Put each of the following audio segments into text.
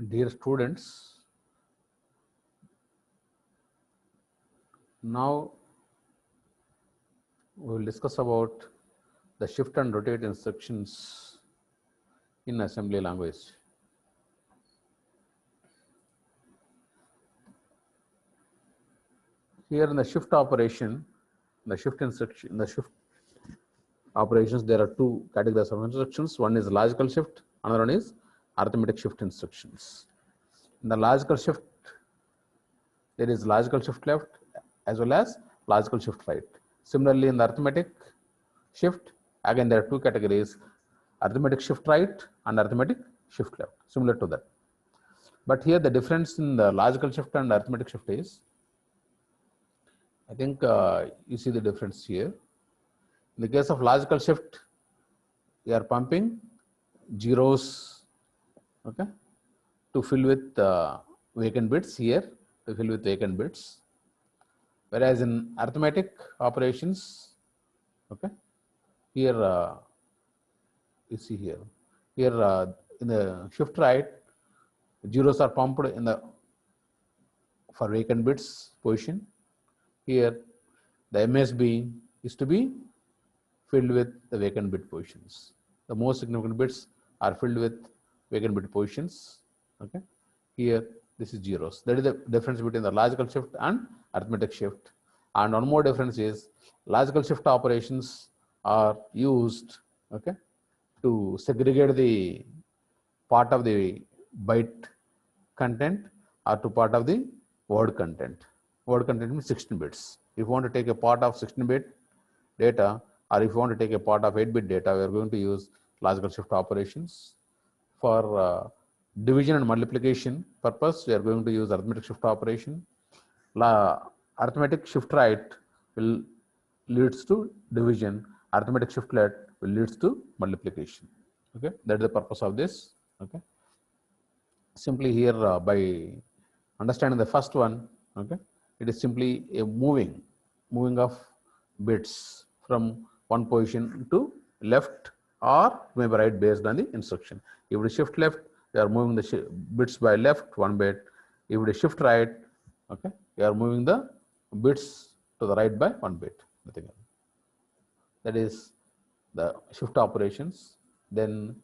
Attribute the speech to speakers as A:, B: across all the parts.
A: Dear students, now we will discuss about the shift and rotate instructions in assembly language. Here in the shift operation, the shift instruction, the shift operations, there are two categories of instructions. One is logical shift, another one is arithmetic shift instructions. In the logical shift, there is logical shift left as well as logical shift right. Similarly, in the arithmetic shift, again there are two categories, arithmetic shift right and arithmetic shift left, similar to that. But here the difference in the logical shift and arithmetic shift is, I think you see the difference here. In the case of logical shift, we are pumping zeros, okay, to fill with vacant bits here, to fill with vacant bits. Whereas in arithmetic operations, okay, here you see here in the shift right, zeros are pumped in the for vacant bits position. Here the MSB is to be filled with the vacant bit positions. The most significant bits are filled with vacant bit positions. Okay, here this is zeros. That is the difference between the logical shift and arithmetic shift. And one more difference is logical shift operations are used, okay, to segregate the part of the byte content or to part of the word content. Word content means 16 bits. If you want to take a part of 16-bit data, or if you want to take a part of 8-bit data, we are going to use logical shift operations. For division and multiplication purpose, we are going to use arithmetic shift operation. Arithmetic shift right will leads to division. Arithmetic shift left will leads to multiplication. Okay, that is the purpose of this. Okay, simply here by understanding the first one, okay, it is simply a moving of bits from one position to left or maybe right based on the instruction. If we shift left, we are moving the bits by left one bit. If we shift right, okay, we are moving the bits to the right by one bit. Nothing else. That is the shift operations. Then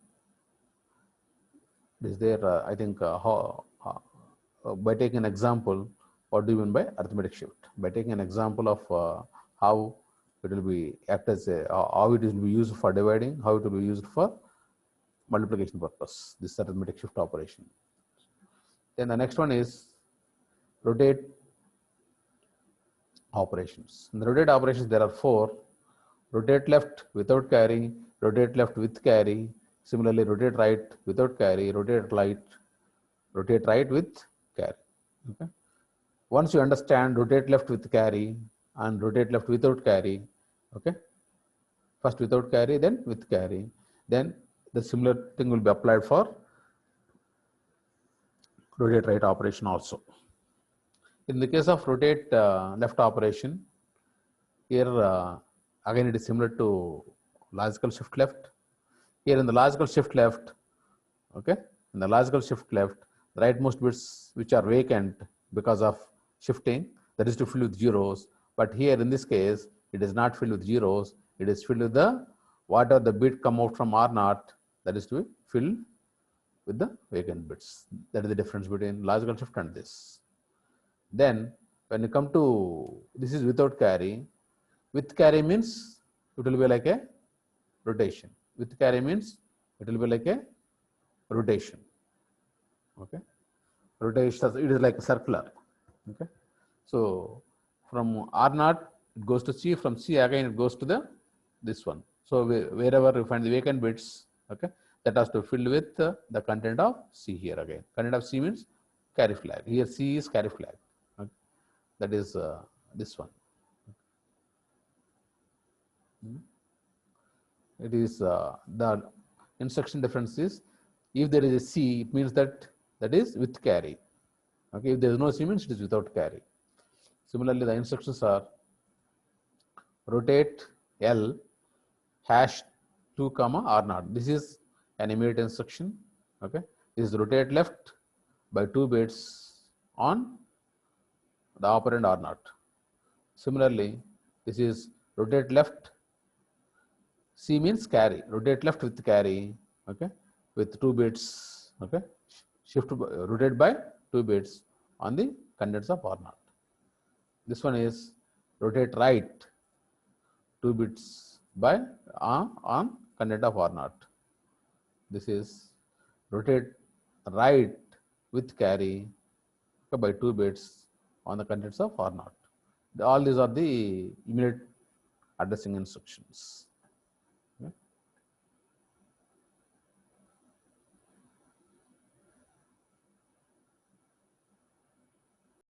A: is there, I think, by taking an example, what do you mean by arithmetic shift? By taking an example of how it will be act as a, how it will be used for dividing, how it will be used for multiplication purpose, this arithmetic shift operation. Then the next one is rotate operations. In the rotate operations, there are four: rotate left without carry, rotate left with carry, similarly rotate right without carry, rotate right with carry. Okay. Once you understand rotate left with carry and rotate left without carry, okay, first without carry, then with carry, then the similar thing will be applied for rotate right operation also. In the case of rotate left operation, here again it is similar to logical shift left. Here in the logical shift left, okay, in the logical shift left, the rightmost bits which are vacant because of shifting, that is to fill with zeros. But here in this case, it is not filled with zeros, it is filled with the whatever the bit come out from R0, that is to be filled with the vacant bits. That is the difference between logical shift and this. Then when you come to, this is without carry. With carry means it will be like a rotation. With carry means it will be like a rotation. Okay, rotation, it is like circular. Okay, so from R0 it goes to C, from C again it goes to the this one. So wherever you find the vacant bits, okay, that has to fill with the content of C here again. Content of C means carry flag. Here C is carry flag. Okay. That is this one. It is the instruction difference is, if there is a C, it means that is with carry. Okay, if there is no C, means it is without carry. Similarly, the instructions are rotate L hash 2 comma R0. This is an immediate instruction. Okay, this is rotate left by 2 bits on the operand or not. Similarly, this is rotate left. C means carry. Rotate left with carry. Okay, with 2 bits. Okay, rotate by 2 bits on the contents of or not. This one is rotate right 2 bits by on content of or not. This is rotate right with carry by 2 bits on the contents of or not. All these are the immediate addressing instructions.